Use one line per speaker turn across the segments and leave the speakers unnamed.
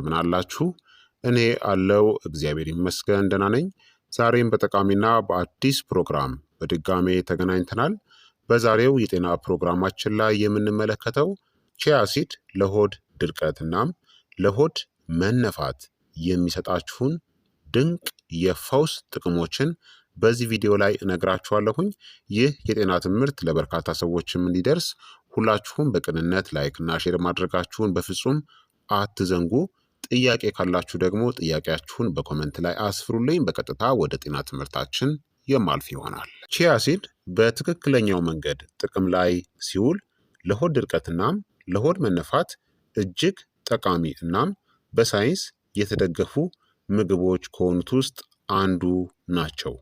ምን አላችሁ? እኔ አለው እግዚአብሔር ይመስገን ደህና ነኝ። ዛሬም በጠቃሚና በአዲስ ፕሮግራም በድጋሜ ተገናኝተናል። በዛሬው የጤና ፕሮግራማችን ላይ የምንመለከተው ቺያ ሲድ ለሆድ ድርቀት እናም ለሆድ መነፋት የሚሰጣችሁን ድንቅ የፈውስ ጥቅሞችን በዚህ ቪዲዮ ላይ እነግራችኋለሁኝ። ይህ የጤና ትምህርት ለበርካታ ሰዎችም እንዲደርስ ሁላችሁም በቅንነት ላይክና ሼር ማድረጋችሁን በፍጹም አትዘንጉ። ጥያቄ ካላችሁ ደግሞ ጥያቄያችሁን በኮመንት ላይ አስፍሩልኝ። በቀጥታ ወደ ጤና ትምህርታችን የማልፍ ይሆናል። ቺያ ሲድ በትክክለኛው መንገድ ጥቅም ላይ ሲውል ለሆድ ድርቀት እናም ለሆድ መነፋት እጅግ ጠቃሚ እናም በሳይንስ የተደገፉ ምግቦች ከሆኑት ውስጥ አንዱ ናቸው።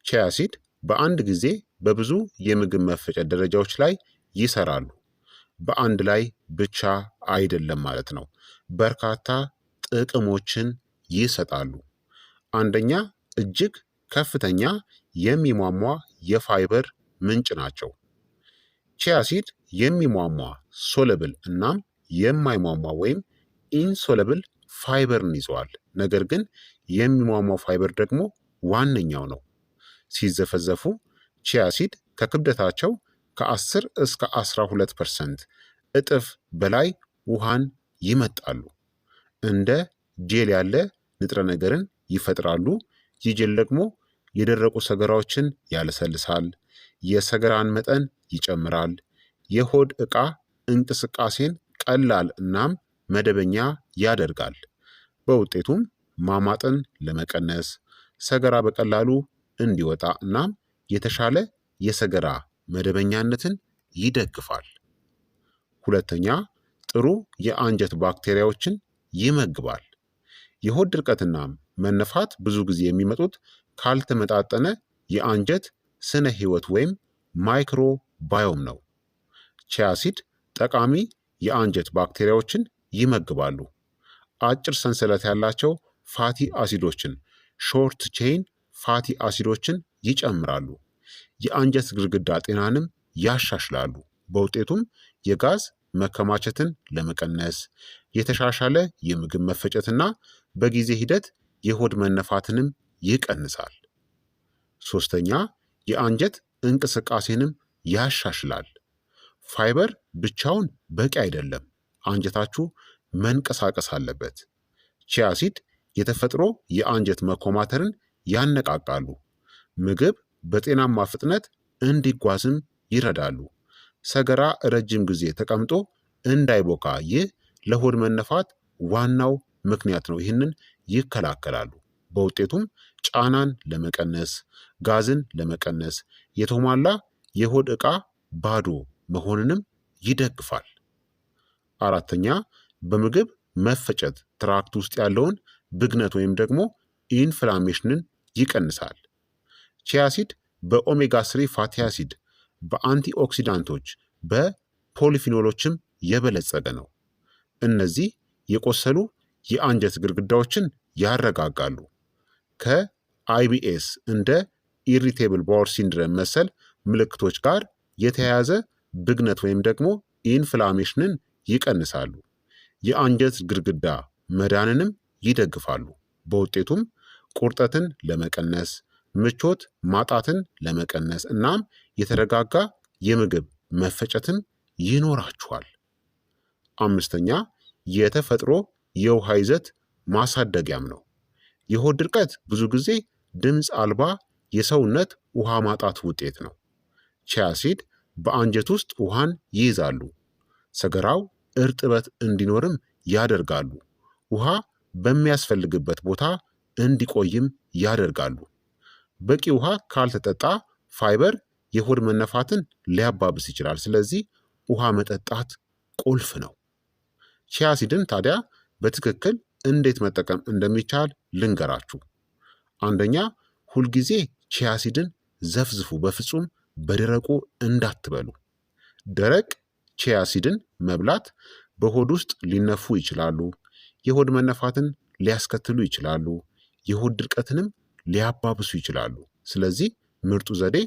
ቺያ ሲድ በአንድ ጊዜ በብዙ የምግብ መፈጨት ደረጃዎች ላይ ይሰራሉ። በአንድ ላይ ብቻ አይደለም ማለት ነው። በርካታ ጥቅሞችን ይሰጣሉ። አንደኛ፣ እጅግ ከፍተኛ የሚሟሟ የፋይበር ምንጭ ናቸው። ቺያ ሲድ የሚሟሟ ሶለብል እናም የማይሟሟ ወይም ኢንሶለብል ፋይበርን ይዘዋል። ነገር ግን የሚሟሟው ፋይበር ደግሞ ዋነኛው ነው። ሲዘፈዘፉ ቺያ ሲድ ከክብደታቸው ከ10 እስከ 12% እጥፍ በላይ ውሃን ይመጣሉ። እንደ ጄል ያለ ንጥረ ነገርን ይፈጥራሉ። ይህ ጄል ደግሞ የደረቁ ሰገራዎችን ያለሰልሳል፣ የሰገራን መጠን ይጨምራል፣ የሆድ ዕቃ እንቅስቃሴን ቀላል እናም መደበኛ ያደርጋል። በውጤቱም ማማጥን ለመቀነስ፣ ሰገራ በቀላሉ እንዲወጣ እናም የተሻለ የሰገራ መደበኛነትን ይደግፋል። ሁለተኛ፣ ጥሩ የአንጀት ባክቴሪያዎችን ይመግባል። የሆድ ድርቀትና መነፋት ብዙ ጊዜ የሚመጡት ካልተመጣጠነ የአንጀት ስነ ህይወት ወይም ማይክሮ ባዮም ነው። ቺያ ሲድ ጠቃሚ የአንጀት ባክቴሪያዎችን ይመግባሉ። አጭር ሰንሰለት ያላቸው ፋቲ አሲዶችን ሾርት ቼይን ፋቲ አሲዶችን ይጨምራሉ። የአንጀት ግድግዳ ጤናንም ያሻሽላሉ። በውጤቱም የጋዝ መከማቸትን ለመቀነስ፣ የተሻሻለ የምግብ መፈጨትና በጊዜ ሂደት የሆድ መነፋትንም ይቀንሳል። ሶስተኛ፣ የአንጀት እንቅስቃሴንም ያሻሽላል። ፋይበር ብቻውን በቂ አይደለም። አንጀታችሁ መንቀሳቀስ አለበት። ቺያ ሲድ የተፈጥሮ የአንጀት መኮማተርን ያነቃቃሉ። ምግብ በጤናማ ፍጥነት እንዲጓዝም ይረዳሉ። ሰገራ ረጅም ጊዜ ተቀምጦ እንዳይቦካ፣ ይህ ለሆድ መነፋት ዋናው ምክንያት ነው። ይህንን ይከላከላሉ። በውጤቱም ጫናን ለመቀነስ፣ ጋዝን ለመቀነስ፣ የተሟላ የሆድ ዕቃ ባዶ መሆንንም ይደግፋል። አራተኛ፣ በምግብ መፈጨት ትራክት ውስጥ ያለውን ብግነት ወይም ደግሞ ኢንፍላሜሽንን ይቀንሳል። ቺያ ሲድ በኦሜጋ 3 ፋቲ አሲድ፣ በአንቲኦክሲዳንቶች፣ በፖሊፊኖሎችም የበለጸገ ነው። እነዚህ የቆሰሉ የአንጀት ግድግዳዎችን ያረጋጋሉ። ከአይቢኤስ እንደ ኢሪቴብል ባወል ሲንድረም መሰል ምልክቶች ጋር የተያያዘ ብግነት ወይም ደግሞ ኢንፍላሜሽንን ይቀንሳሉ። የአንጀት ግድግዳ መዳንንም ይደግፋሉ። በውጤቱም ቁርጠትን ለመቀነስ፣ ምቾት ማጣትን ለመቀነስ እናም የተረጋጋ የምግብ መፈጨትን ይኖራችኋል። አምስተኛ፣ የተፈጥሮ የውሃ ይዘት ማሳደጊያም ነው። የሆድ ድርቀት ብዙ ጊዜ ድምፅ አልባ የሰውነት ውሃ ማጣት ውጤት ነው። ቺያ ሲድ በአንጀት ውስጥ ውሃን ይይዛሉ። ሰገራው እርጥበት እንዲኖርም ያደርጋሉ። ውሃ በሚያስፈልግበት ቦታ እንዲቆይም ያደርጋሉ። በቂ ውሃ ካልተጠጣ ፋይበር የሆድ መነፋትን ሊያባብስ ይችላል። ስለዚህ ውሃ መጠጣት ቁልፍ ነው። ቺያ ሲድን ታዲያ በትክክል እንዴት መጠቀም እንደሚቻል ልንገራችሁ። አንደኛ፣ ሁልጊዜ ቺያ ሲድን ዘፍዝፉ። በፍጹም በደረቁ እንዳትበሉ። ደረቅ ቺያ ሲድን መብላት በሆድ ውስጥ ሊነፉ ይችላሉ፣ የሆድ መነፋትን ሊያስከትሉ ይችላሉ፣ የሆድ ድርቀትንም ሊያባብሱ ይችላሉ። ስለዚህ ምርጡ ዘዴ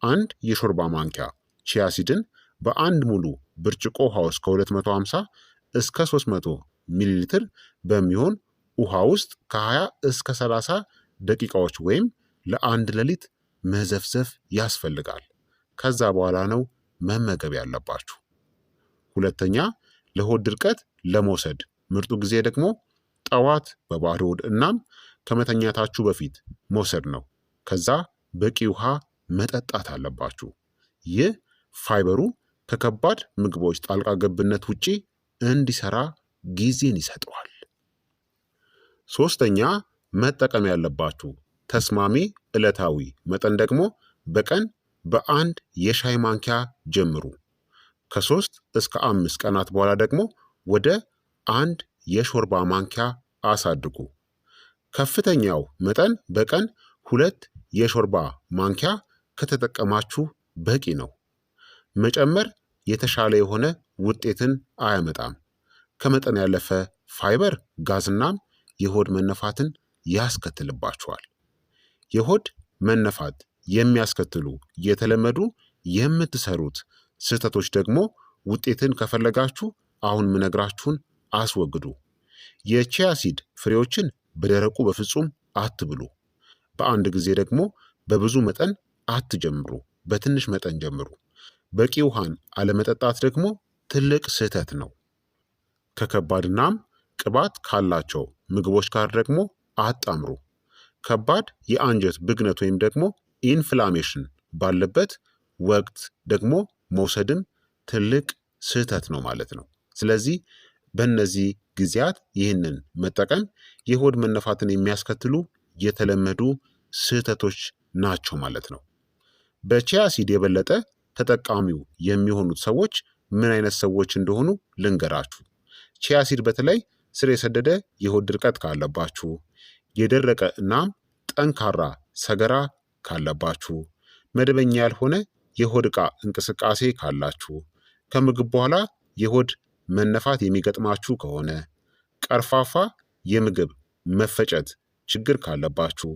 አንድ የሾርባ ማንኪያ ቺያ ሲድን በአንድ ሙሉ ብርጭቆ ውሃ ውስጥ ከ250 እስከ 300 ሚሊ ሊትር በሚሆን ውሃ ውስጥ ከ20 እስከ 30 ደቂቃዎች ወይም ለአንድ ሌሊት መዘፍዘፍ ያስፈልጋል። ከዛ በኋላ ነው መመገብ ያለባችሁ። ሁለተኛ፣ ለሆድ ድርቀት ለመውሰድ ምርጡ ጊዜ ደግሞ ጠዋት በባዶ ሆድ እናም ከመተኛታችሁ በፊት መውሰድ ነው። ከዛ በቂ ውሃ መጠጣት አለባችሁ። ይህ ፋይበሩ ከከባድ ምግቦች ጣልቃ ገብነት ውጪ እንዲሰራ ጊዜን ይሰጠዋል። ሶስተኛ፣ መጠቀም ያለባችሁ ተስማሚ ዕለታዊ መጠን ደግሞ በቀን በአንድ የሻይ ማንኪያ ጀምሩ። ከ3 እስከ 5 ቀናት በኋላ ደግሞ ወደ አንድ የሾርባ ማንኪያ አሳድጉ። ከፍተኛው መጠን በቀን 2 የሾርባ ማንኪያ ከተጠቀማችሁ በቂ ነው። መጨመር የተሻለ የሆነ ውጤትን አያመጣም። ከመጠን ያለፈ ፋይበር ጋዝናም የሆድ መነፋትን ያስከትልባችኋል። የሆድ መነፋት የሚያስከትሉ የተለመዱ የምትሰሩት ስህተቶች ደግሞ ውጤትን ከፈለጋችሁ አሁን ምነግራችሁን አስወግዱ። የቺያ ሲድ ፍሬዎችን በደረቁ በፍጹም አትብሉ። በአንድ ጊዜ ደግሞ በብዙ መጠን አትጀምሩ፣ በትንሽ መጠን ጀምሩ። በቂ ውሃን አለመጠጣት ደግሞ ትልቅ ስህተት ነው። ከከባድናም ቅባት ካላቸው ምግቦች ጋር ደግሞ አጣምሩ። ከባድ የአንጀት ብግነት ወይም ደግሞ ኢንፍላሜሽን ባለበት ወቅት ደግሞ መውሰድም ትልቅ ስህተት ነው ማለት ነው። ስለዚህ በእነዚህ ጊዜያት ይህንን መጠቀም የሆድ መነፋትን የሚያስከትሉ የተለመዱ ስህተቶች ናቸው ማለት ነው። በቺያ ሲድ የበለጠ ተጠቃሚው የሚሆኑት ሰዎች ምን አይነት ሰዎች እንደሆኑ ልንገራችሁ። ቺያ ሲድ በተለይ ስር የሰደደ የሆድ ድርቀት ካለባችሁ፣ የደረቀ እናም ጠንካራ ሰገራ ካለባችሁ፣ መደበኛ ያልሆነ የሆድ ዕቃ እንቅስቃሴ ካላችሁ፣ ከምግብ በኋላ የሆድ መነፋት የሚገጥማችሁ ከሆነ፣ ቀርፋፋ የምግብ መፈጨት ችግር ካለባችሁ፣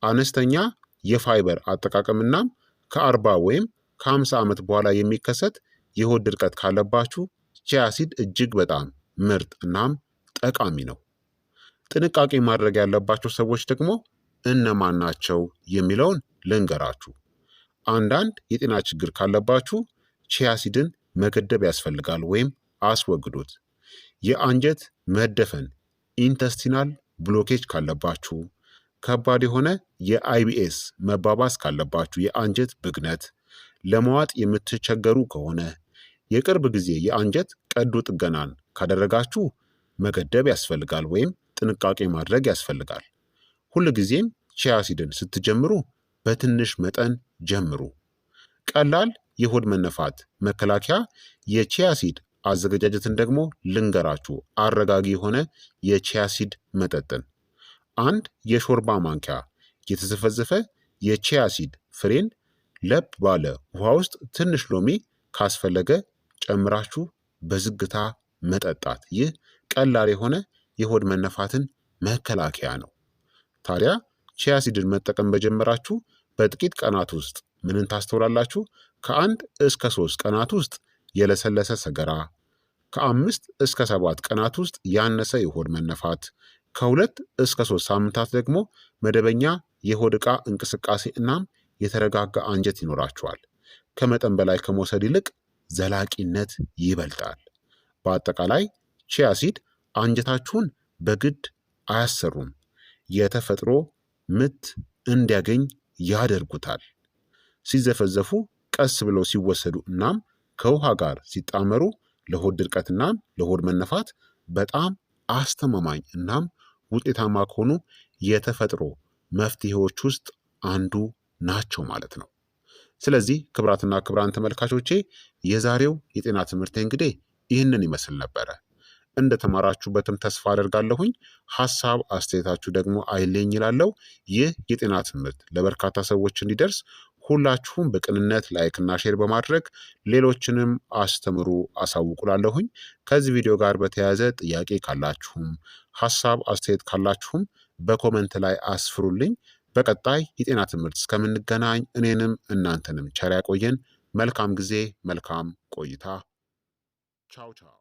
አነስተኛ የፋይበር አጠቃቀምናም ከ40 ወይም ከ50 ዓመት በኋላ የሚከሰት የሆድ ድርቀት ካለባችሁ ቺያ ሲድ እጅግ በጣም ምርጥ እናም ጠቃሚ ነው። ጥንቃቄ ማድረግ ያለባቸው ሰዎች ደግሞ እነማን ናቸው የሚለውን ልንገራችሁ። አንዳንድ የጤና ችግር ካለባችሁ ቺያ ሲድን መገደብ ያስፈልጋል ወይም አስወግዱት። የአንጀት መደፈን ኢንተስቲናል ብሎኬጅ ካለባችሁ፣ ከባድ የሆነ የአይቢኤስ መባባስ ካለባችሁ፣ የአንጀት ብግነት፣ ለመዋጥ የምትቸገሩ ከሆነ፣ የቅርብ ጊዜ የአንጀት ቀዶ ጥገናን ካደረጋችሁ መገደብ ያስፈልጋል ወይም ጥንቃቄ ማድረግ ያስፈልጋል። ሁልጊዜም ቺያ ሲድን ስትጀምሩ በትንሽ መጠን ጀምሩ። ቀላል የሆድ መነፋት መከላከያ የቺያ ሲድ አዘገጃጀትን ደግሞ ልንገራችሁ። አረጋጊ የሆነ የቺያ ሲድ መጠጥን 1 የሾርባ ማንኪያ የተዘፈዘፈ የቺያ ሲድ ፍሬን ለብ ባለ ውሃ ውስጥ ትንሽ ሎሚ ካስፈለገ ጨምራችሁ በዝግታ መጠጣት። ይህ ቀላል የሆነ የሆድ መነፋትን መከላከያ ነው። ታዲያ ቺያ ሲድን መጠቀም በጀመራችሁ በጥቂት ቀናት ውስጥ ምንን ታስተውላላችሁ? ከ1 እስከ 3 ቀናት ውስጥ የለሰለሰ ሰገራ፣ ከ5 እስከ 7 ቀናት ውስጥ ያነሰ የሆድ መነፋት፣ ከ2 እስከ 3 ሳምንታት ደግሞ መደበኛ የሆድ ዕቃ እንቅስቃሴ እናም የተረጋጋ አንጀት ይኖራችኋል። ከመጠን በላይ ከመውሰድ ይልቅ ዘላቂነት ይበልጣል። በአጠቃላይ ቺያ ሲድ አንጀታችሁን በግድ አያሰሩም፣ የተፈጥሮ ምት እንዲያገኝ ያደርጉታል። ሲዘፈዘፉ ቀስ ብለው ሲወሰዱ እናም ከውሃ ጋር ሲጣመሩ ለሆድ ድርቀት እናም ለሆድ መነፋት በጣም አስተማማኝ እናም ውጤታማ ከሆኑ የተፈጥሮ መፍትሄዎች ውስጥ አንዱ ናቸው ማለት ነው። ስለዚህ ክቡራትና ክቡራን ተመልካቾቼ የዛሬው የጤና ትምህርት እንግዲህ ይህንን ይመስል ነበረ። እንደተማራችሁበትም ተስፋ አደርጋለሁኝ። ሀሳብ አስተያየታችሁ ደግሞ አይለኝ ይላለው። ይህ የጤና ትምህርት ለበርካታ ሰዎች እንዲደርስ ሁላችሁም በቅንነት ላይክና ሼር በማድረግ ሌሎችንም አስተምሩ አሳውቁላለሁኝ። ከዚህ ቪዲዮ ጋር በተያያዘ ጥያቄ ካላችሁም ሀሳብ አስተያየት ካላችሁም በኮመንት ላይ አስፍሩልኝ። በቀጣይ የጤና ትምህርት እስከምንገናኝ እኔንም እናንተንም ቸር ያቆየን። መልካም ጊዜ፣ መልካም ቆይታ። ቻው ቻው።